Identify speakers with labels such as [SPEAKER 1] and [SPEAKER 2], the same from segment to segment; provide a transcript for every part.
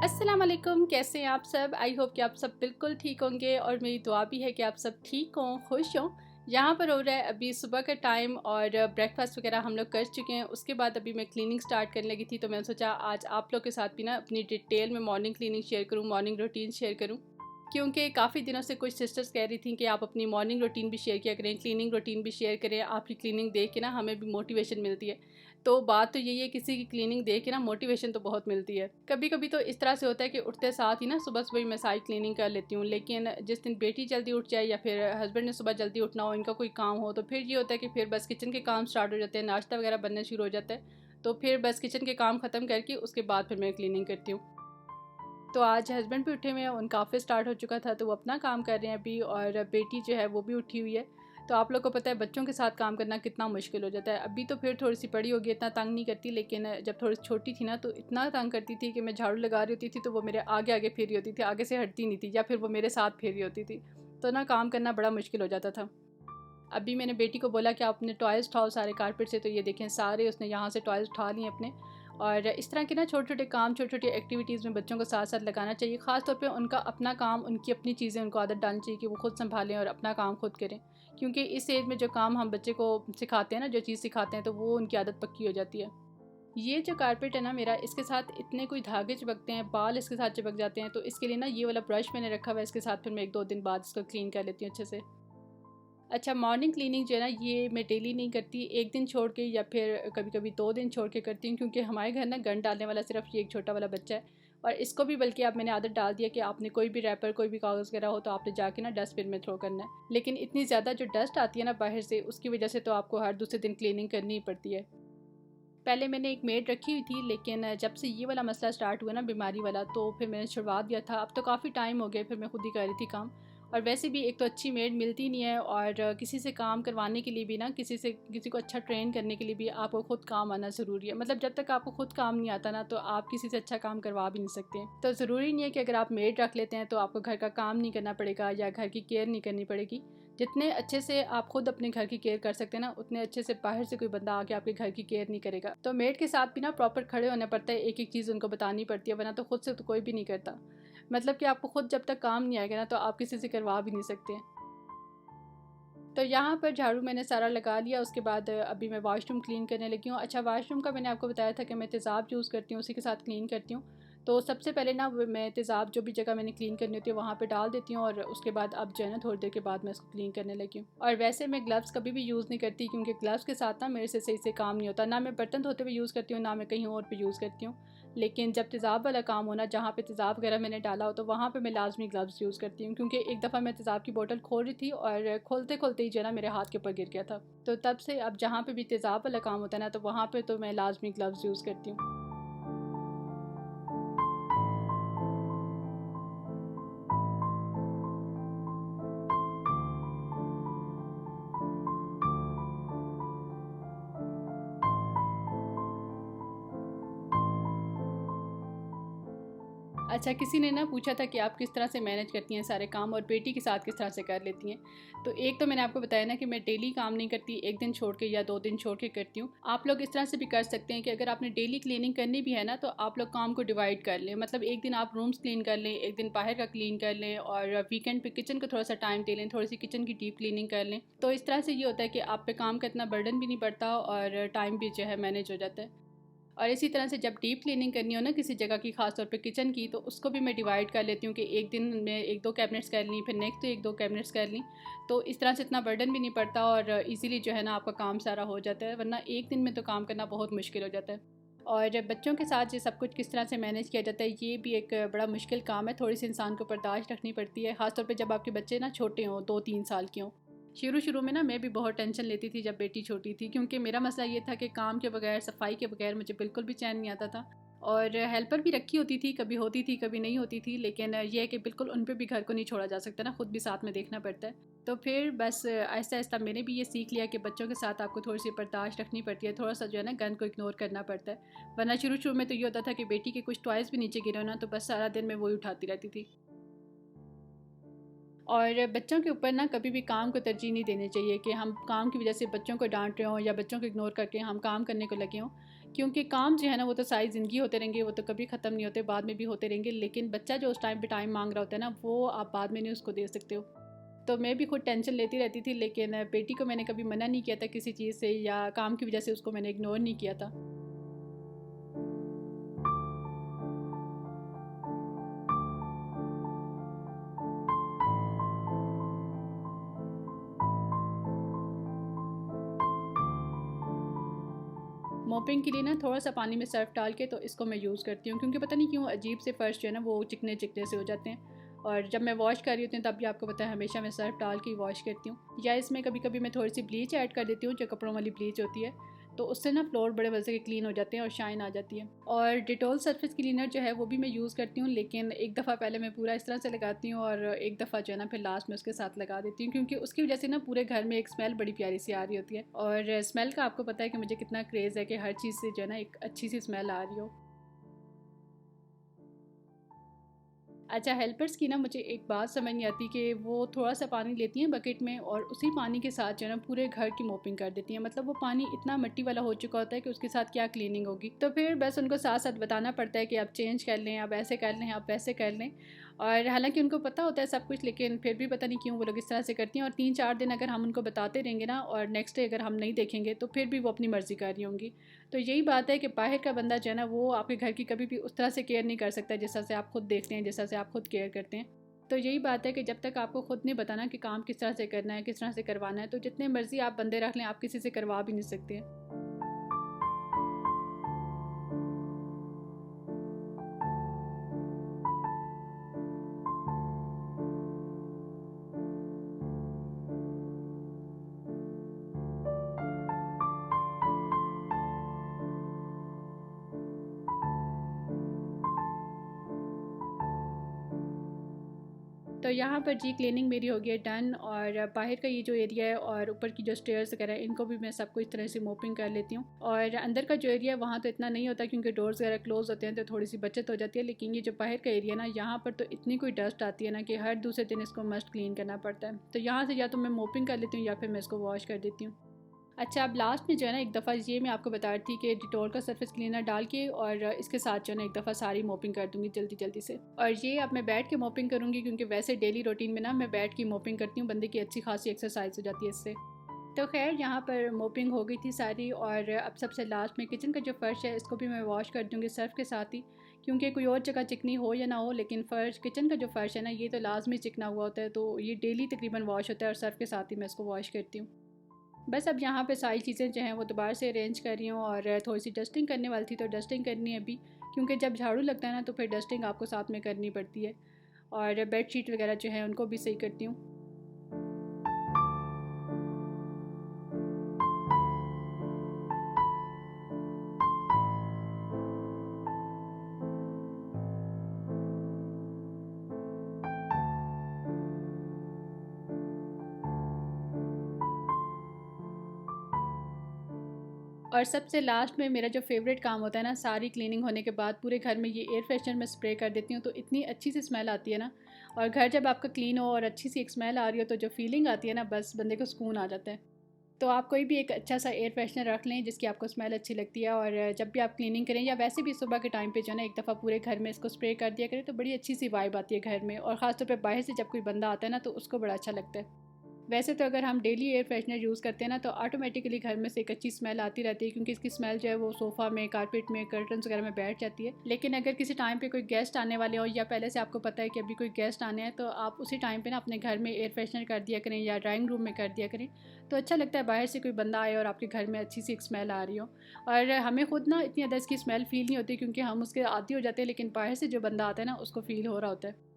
[SPEAKER 1] अस्सलाम वालेकुम, कैसे हैं आप सब। आई होप कि आप सब बिल्कुल ठीक होंगे और मेरी दुआ भी है कि आप सब ठीक हों, खुश हों। यहाँ पर हो रहा है अभी सुबह का टाइम और ब्रेकफास्ट वगैरह हम लोग कर चुके हैं। उसके बाद अभी मैं क्लीनिंग स्टार्ट करने लगी थी, तो मैंने सोचा आज आप लोग के साथ भी ना अपनी डिटेल में मॉर्निंग क्लीनिंग शेयर करूँ, मॉर्निंग रूटीन शेयर करूँ। क्योंकि काफ़ी दिनों से कुछ सिस्टर्स कह रही थी कि आप अपनी मॉर्निंग रूटीन भी शेयर किया करें, क्लीनिंग रूटीन भी शेयर करें। आपकी क्लीनिंग देख के ना हमें भी मोटिवेशन मिलती है। तो बात तो यही है, किसी की क्लीनिंग देख के ना मोटिवेशन तो बहुत मिलती है। कभी कभी तो इस तरह से होता है कि उठते साथ ही ना सुबह सुबह ही मैं सारी क्लीनिंग कर लेती हूँ, लेकिन जिस दिन बेटी जल्दी उठ जाए या फिर हस्बैंड ने सुबह जल्दी उठना हो, इनका कोई काम हो, तो फिर ये होता है कि फिर बस किचन के काम स्टार्ट हो जाते हैं, नाश्ता वगैरह बनना शुरू हो जाता है। तो फिर बस किचन के काम ख़त्म करके उसके बाद फिर मैं क्लीनिंग करती हूँ। तो आज हस्बैंड भी उठे हुए हैं, उनका ऑफिस स्टार्ट हो चुका था, तो वो अपना काम कर रहे हैं अभी, और बेटी जो है वो भी उठी हुई है। तो आप लोग को पता है बच्चों के साथ काम करना कितना मुश्किल हो जाता है। अभी तो फिर थोड़ी सी बड़ी होगी, इतना तंग नहीं करती, लेकिन जब थोड़ी छोटी थी ना तो इतना तंग करती थी कि मैं झाड़ू लगा रही होती थी तो वो मेरे आगे आगे फेरी होती थी, आगे से हटती नहीं थी, या फिर वो मेरे साथ फेरी होती थी। तो ना काम करना बड़ा मुश्किल हो जाता था। अभी मैंने बेटी को बोला कि आप अपने टॉयज़ उठाओ सारे कारपेट से, तो ये देखें सारे उसने यहाँ से टॉयज़ उठा लिए अपने। और इस तरह के ना छोटे छोटे काम, छोटी छोटी एक्टिविटीज़ में बच्चों को साथ साथ लगाना चाहिए। ख़ास तौर पे उनका अपना काम, उनकी अपनी चीज़ें उनको आदत डालनी चाहिए कि वो खुद संभालें और अपना काम खुद करें। क्योंकि इस एज में जो काम हम बच्चे को सिखाते हैं ना, जो चीज़ सिखाते हैं, तो वो उनकी आदत पक्की हो जाती है। ये जो कारपेट है ना मेरा, इसके साथ इतने कोई धागे चिपकते हैं, बाल इसके साथ चिपक जाते हैं, तो इसके लिए ना ये वाला ब्रश मैंने रखा हुआ है इसके साथ, फिर मैं 1-2 दिन बाद इसको क्लीन कर लेती हूँ अच्छे से। अच्छा, मॉर्निंग क्लीनिंग जो है ना ये मैं डेली नहीं करती, एक दिन छोड़ के या फिर कभी कभी 2 दिन छोड़ के करती हूँ, क्योंकि हमारे घर ना गंद डालने वाला सिर्फ ये एक छोटा वाला बच्चा है। और इसको भी बल्कि अब मैंने आदत डाल दिया कि आपने कोई भी रैपर, कोई भी कागज़ वगैरह हो तो आपने जाके ना डस्टबिन में थ्रो करना है। लेकिन इतनी ज़्यादा जो डस्ट आती है ना बाहर से, उसकी वजह से तो आपको हर दूसरे दिन क्लीनिंग करनी ही पड़ती है। पहले मैंने एक मेड रखी हुई थी, लेकिन जब से ये वाला मसला स्टार्ट हुआ ना बीमारी वाला, तो फिर मैंने छुड़वा दिया था। अब तो काफ़ी टाइम हो गया, फिर मैं खुद ही कर रही थी काम। और वैसे भी एक तो अच्छी मेड मिलती नहीं है, और किसी से काम करवाने के लिए भी ना, किसी को अच्छा ट्रेन करने के लिए भी आपको खुद काम आना ज़रूरी है। मतलब जब तक आपको खुद काम नहीं आता ना, तो आप किसी से अच्छा काम करवा भी नहीं सकते। तो ज़रूरी नहीं है कि अगर आप मेड रख लेते हैं तो आपको घर का काम नहीं करना पड़ेगा या घर की केयर नहीं करनी पड़ेगी। जितने अच्छे से आप खुद अपने घर की केयर कर सकते हैं ना, उतने अच्छे से बाहर से कोई बंदा आके आपके घर की केयर नहीं करेगा। तो मेड के साथ भी ना प्रॉपर खड़े होना पड़ता है, एक एक चीज़ उनको बतानी पड़ती है, वरना तो खुद से तो कोई भी नहीं करता। मतलब कि आपको खुद जब तक काम नहीं आएगा ना, तो आप किसी से करवा भी नहीं सकते हैं। तो यहाँ पर झाड़ू मैंने सारा लगा लिया, उसके बाद अभी मैं वॉशरूम क्लीन करने लगी हूँ। अच्छा, वॉशरूम का मैंने आपको बताया था कि मैं तेज़ाब यूज़ करती हूँ, उसी के साथ क्लीन करती हूँ। तो सबसे पहले ना मैं तेज़ाब जो भी जगह मैंने क्लीन करनी होती है वहाँ पे डाल देती हूँ, और उसके बाद अब जो है ना थोड़ी देर के बाद मैं इसको क्लीन करने लगी हूँ। और वैसे मैं ग्लव्स कभी भी यूज़ नहीं करती, क्योंकि ग्लव्स के साथ ना मेरे से सही से काम नहीं होता। ना मैं बर्तन धोते हुए यूज़ करती हूँ, ना मैं कहीं और पर यूज़ करती हूँ। लेकिन जब तेज़ाब वाला काम हो ना, जहाँ पे तेज़ाब वगैरह मैंने डाला हो, तो वहाँ पे मैं लाज़मी ग्लव्स यूज़ करती हूँ। क्योंकि एक दफ़ा मैं तेज़ाब की बोतल खोल रही थी और खोलते खोलते ही जो है ना मेरे हाथ के ऊपर गिर गया था। तो तब से अब जहाँ पे भी तेज़ाब वाला काम होता है ना, तो वहाँ पे तो मैं लाज़मी ग्लव्स यूज़ करती हूँ। अच्छा, किसी ने ना पूछा था कि आप किस तरह से मैनेज करती हैं सारे काम और बेटी के साथ किस तरह से कर लेती हैं। तो एक तो मैंने आपको बताया ना कि मैं डेली काम नहीं करती, एक दिन छोड़ के या 2 दिन छोड़ के करती हूँ। आप लोग इस तरह से भी कर सकते हैं कि अगर आपने डेली क्लीनिंग करनी भी है ना, तो आप लोग काम को डिवाइड कर लें। मतलब एक दिन आप रूम्स क्लीन कर लें, एक दिन बाहर का क्लीन कर लें, और वीकेंड पे किचन को थोड़ा सा टाइम दे लें, थोड़ी सी किचन की डीप क्लीनिंग कर लें। तो इस तरह से ये होता है कि आप पे काम का इतना बर्डन भी नहीं पड़ता और टाइम भी जो है मैनेज हो जाता है। और इसी तरह से जब डीप क्लीनिंग करनी हो ना किसी जगह की, खास तौर पे किचन की, तो उसको भी मैं डिवाइड कर लेती हूँ कि एक दिन में 1-2 कैबिनेट्स कर ली, फिर नेक्स्ट 1-2 कैबिनेट्स कर ली। तो इस तरह से इतना बर्डन भी नहीं पड़ता और इजीली जो है ना आपका काम सारा हो जाता है, वरना एक दिन में तो काम करना बहुत मुश्किल हो जाता है। और बच्चों के साथ ये सब कुछ किस तरह से मैनेज किया जाता है, ये भी एक बड़ा मुश्किल काम है। थोड़ी सी इंसान को बर्दाश्त रखनी पड़ती है, खासतौर पर जब आपके बच्चे ना छोटे हों, 2-3 साल के हों। शुरू शुरू में ना मैं भी बहुत टेंशन लेती थी जब बेटी छोटी थी, क्योंकि मेरा मसला ये था कि काम के बगैर, सफाई के बगैर मुझे बिल्कुल भी चैन नहीं आता था। और हेल्पर भी रखी होती थी, कभी होती थी कभी नहीं होती थी, लेकिन ये है कि बिल्कुल उन पे भी घर को नहीं छोड़ा जा सकता ना, खुद भी साथ में देखना पड़ता है। तो फिर बस आहिस्ता आहिस्ता मैंने भी ये सीख लिया कि बच्चों के साथ आपको थोड़ी सी बर्दाश्त रखनी पड़ती है, थोड़ा सा जो है ना गन को इग्नोर करना पड़ता है। वरना शुरू शुरू में तो ये होता था कि बेटी के कुछ टॉयज़ भी नीचे गिरे हो ना, तो बस सारा दिन मैं वही उठाती रहती थी। और बच्चों के ऊपर ना कभी भी काम को तरजीह नहीं देनी चाहिए कि हम काम की वजह से बच्चों को डांट रहे हों या बच्चों को इग्नोर करके हम काम करने को लगे हों, क्योंकि काम जो है ना वो तो सारी ज़िंदगी होते रहेंगे, वो तो कभी ख़त्म नहीं होते, बाद में भी होते रहेंगे। लेकिन बच्चा जो उस टाइम पे टाइम मांग रहा होता है ना, वो आप बाद में नहीं उसको दे सकते हो। तो मैं भी खुद टेंशन लेती रहती थी, लेकिन बेटी को मैंने कभी मना नहीं किया था किसी चीज़ से, या काम की वजह से उसको मैंने इग्नोर नहीं किया था। मॉपिंग के लिए ना थोड़ा सा पानी में सर्फ डाल के तो इसको मैं यूज़ करती हूँ, क्योंकि पता नहीं क्यों अजीब से फ़र्श जो है ना वो चिकने चिकने से हो जाते हैं। और जब मैं वॉश कर रही होती हूँ तब भी आपको पता है हमेशा मैं सर्फ डाल के ही वॉश करती हूँ, या इसमें कभी कभी मैं थोड़ी सी ब्लीच ऐड कर देती हूँ, जो कपड़ों वाली ब्लीच होती है, तो उससे ना फ्लोर बड़े मज़े के क्लीन हो जाते हैं और शाइन आ जाती है। और डिटॉल सरफेस क्लीनर जो है वो भी मैं यूज़ करती हूँ, लेकिन एक दफ़ा पहले मैं पूरा इस तरह से लगाती हूँ और एक दफ़ा जो है ना फिर लास्ट में उसके साथ लगा देती हूँ, क्योंकि उसकी वजह से ना पूरे घर में एक स्मेल बड़ी प्यारी सी आ रही होती है। और स्मेल का आपको पता है कि मुझे कितना क्रेज़ है कि हर चीज़ से जो है ना एक अच्छी सी स्मेल आ रही हो। अच्छा, हेल्पर्स की ना मुझे एक बात समझ नहीं आती कि वो थोड़ा सा पानी लेती हैं बकेट में और उसी पानी के साथ जो है ना पूरे घर की मोपिंग कर देती हैं। मतलब वो पानी इतना मिट्टी वाला हो चुका होता है कि उसके साथ क्या क्लीनिंग होगी। तो फिर बस उनको साथ साथ बताना पड़ता है कि आप चेंज कर लें, आप ऐसे कर लें, आप वैसे कर लें। और हालांकि उनको पता होता है सब कुछ, लेकिन फिर भी पता नहीं क्यों वो लोग इस तरह से करती हैं। और 3-4 दिन अगर हम उनको बताते रहेंगे ना और नेक्स्ट डे अगर हम नहीं देखेंगे तो फिर भी वो अपनी मर्ज़ी कर रही होंगी। तो यही बात है कि बाहर का बंदा जो है ना वो आपके घर की कभी भी उस तरह से केयर नहीं कर सकता जिस तरह से आप खुद देखते हैं, जिस तरह से आप खुद केयर करते हैं। तो यही बात है कि जब तक आपको खुद नहीं बताना कि काम किस तरह से करना है, किस तरह से करवाना है, तो जितने मर्ज़ी आप बंदे रख लें, आप किसी से करवा भी नहीं सकते। तो यहाँ पर जी क्लीनिंग मेरी हो गई है डन। और बाहर का ये जो एरिया है और ऊपर की जो स्टेयर्स वगैरह है इनको भी मैं सबको इस तरह से मोपिंग कर लेती हूँ। और अंदर का जो एरिया है वहाँ तो इतना नहीं होता क्योंकि डोर्स वगैरह क्लोज होते हैं, तो थोड़ी सी बचत हो जाती है। लेकिन ये जो बाहर का एरिया ना, यहाँ पर तो इतनी कोई डस्ट आती है ना कि हर दूसरे दिन इसको मस्ट क्लीन करना पड़ता है। तो यहाँ से या तो मैं मोपिंग कर लेती हूँ या फिर मैं इसको वॉश कर देती हूँ। अच्छा, अब लास्ट में जो है ना एक दफ़ा ये मैं आपको बता रही थी कि डिटॉल का सरफेस क्लीनर डाल के और इसके साथ जो है ना एक दफ़ा सारी मोपिंग कर दूँगी जल्दी जल्दी से। और ये अब मैं बैठ के मोपिंग करूँगी, क्योंकि वैसे डेली रूटीन में ना मैं बैठ के मोपिंग करती हूँ, बंदे की अच्छी खासी एक्सरसाइज हो जाती है इससे। तो खैर यहाँ पर मोपिंग हो गई थी सारी। और अब सबसे लास्ट में किचन का जो फ़र्श है इसको भी मैं वॉश कर दूँगी सर्फ़ के साथ ही, क्योंकि कोई और जगह चिकनी हो या ना हो, लेकिन फ़र्श किचन का जो फ़र्श है ना ये तो लाजमी चिकना हुआ होता है, तो ये डेली तकरीबन वॉश होता है और सर्फ़ के साथ ही मैं इसको वॉश करती हूँ। बस अब यहाँ पे सारी चीज़ें जो हैं वो दोबारा से अरेंज कर रही हूँ, और थोड़ी सी डस्टिंग करने वाली थी तो डस्टिंग करनी है अभी, क्योंकि जब झाड़ू लगता है ना तो फिर डस्टिंग आपको साथ में करनी पड़ती है। और बेडशीट वगैरह जो है उनको भी सही करती हूँ। और सबसे लास्ट में मेरा जो फेवरेट काम होता है ना, सारी क्लीनिंग होने के बाद पूरे घर में ये एयर फ्रेशनर में स्प्रे कर देती हूँ, तो इतनी अच्छी सी स्मेल आती है ना। और घर जब आपका क्लीन हो और अच्छी सी एक स्मेल आ रही हो तो जो फीलिंग आती है ना, बस बंदे को सुकून आ जाता है। तो आप कोई भी एक अच्छा सा एयर फ्रेशनर रख लें जिसकी आपको स्मेल अच्छी लगती है, और जब भी आप क्लीनिंग करें या वैसे भी सुबह के टाइम पे जो है ना एक दफ़ा पूरे घर में इसको स्प्रे कर दिया करें, तो बड़ी अच्छी सी वाइब आती है घर में। और ख़ासतौर पे बाहर से जब कोई बंदा आता है ना तो उसको बड़ा अच्छा लगता है। वैसे तो अगर हम डेली एयर फ्रेशनर यूज़ करते हैं ना तो ऑटोमेटिकली घर में से एक अच्छी स्मेल आती रहती है, क्योंकि इसकी स्मेल जो है वो सोफ़ा में, कारपेट में, कर्टन्स वगैरह में बैठ जाती है। लेकिन अगर किसी टाइम पे कोई गेस्ट आने वाले हो या पहले से आपको पता है कि अभी कोई गेस्ट आने हैं, तो आप उसी टाइम पे ना अपने घर में एयर फ्रेशनर कर दिया करें या ड्राइंग रूम में कर दिया करें, तो अच्छा लगता है बाहर से कोई बंदा आए और आपके घर में अच्छी सी एक स्मेल आ रही हो। और हमें खुद ना इतनी ज़्यादा इसकी स्मेल फ़ील नहीं होती क्योंकि हम उसके आदी हो जाते हैं, लेकिन बाहर से जो बंदा आता है ना उसको फ़ील हो रहा होता है।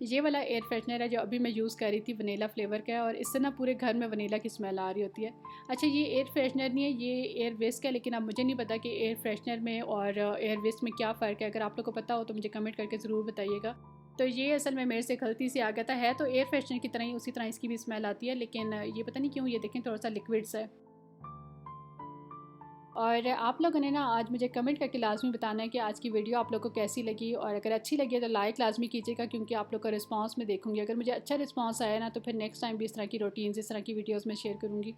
[SPEAKER 1] ये वाला एयर फ्रेशनर है जो अभी मैं यूज़ कर रही थी, वनीला फ्लेवर का है, और इससे ना पूरे घर में वनीला की स्मेल आ रही होती है। अच्छा, ये एयर फ्रेशनर नहीं है, ये एयर वेस्ट है, लेकिन अब मुझे नहीं पता कि एयर फ्रेशनर में और एयर वेस्ट में क्या फ़र्क है। अगर आप लोग को पता हो तो मुझे कमेंट करके ज़रूर बताइएगा। तो ये असल में मेरे से गलती से आ गया था, है तो एयर फ्रेशनर की तरह ही, उसी तरह इसकी भी स्मेल आती है, लेकिन ये पता नहीं क्यों, ये देखें थोड़ा सा लिक्विड सा है। और आप लोगों ने ना आज मुझे कमेंट करके लाजमी बताना है कि आज की वीडियो आप लोगों को कैसी लगी, और अगर अच्छी लगी है तो लाइक लाजमी कीजिएगा, क्योंकि आप लोग का रिस्पांस मैं देखूंगी। अगर मुझे अच्छा रिस्पांस आया ना तो फिर नेक्स्ट टाइम भी इस तरह की रूटीन्स, इस तरह की वीडियोस में शेयर करूँगी।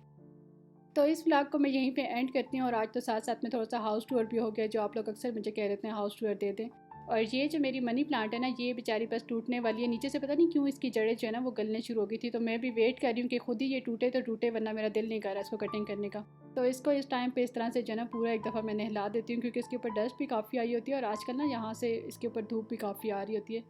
[SPEAKER 1] तो इस व्लॉग को मैं यहीं पे एंड करती हूँ, और आज तो साथ साथ में थोड़ा सा हाउस टूर भी हो गया, जो आप लोग अक्सर मुझे कह देते हैं हाउस टूर दे दें। और ये जो मेरी मनी प्लांट है ना, ये बेचारी बस टूटने वाली है। नीचे से पता नहीं क्यों इसकी जड़ें जो है ना वो गलने शुरू हो गई थी, तो मैं भी वेट कर रही हूँ कि खुद ही ये टूटे तो टूटे, वरना मेरा दिल नहीं कर रहा इसको कटिंग करने का। तो इसको इस टाइम पे इस तरह से जो है ना पूरा एक दफ़ा मैं नहला देती हूँ, क्योंकि इसके ऊपर डस्ट भी काफ़ी आई होती है, और आजकल ना यहाँ से इसके ऊपर धूप भी काफ़ी आ रही होती है।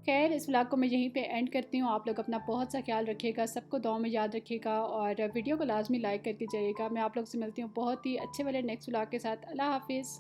[SPEAKER 1] खैर, इस व्लॉग को मैं यहीं पे एंड करती हूँ। आप लोग अपना बहुत सा ख्याल रखिएगा, सबको दुआ में याद रखिएगा, और वीडियो को लाजमी लाइक करके जाइएगा। मैं आप लोग से मिलती हूँ बहुत ही अच्छे वाले नेक्स्ट व्लॉग के साथ। अल्लाह हाफिज़।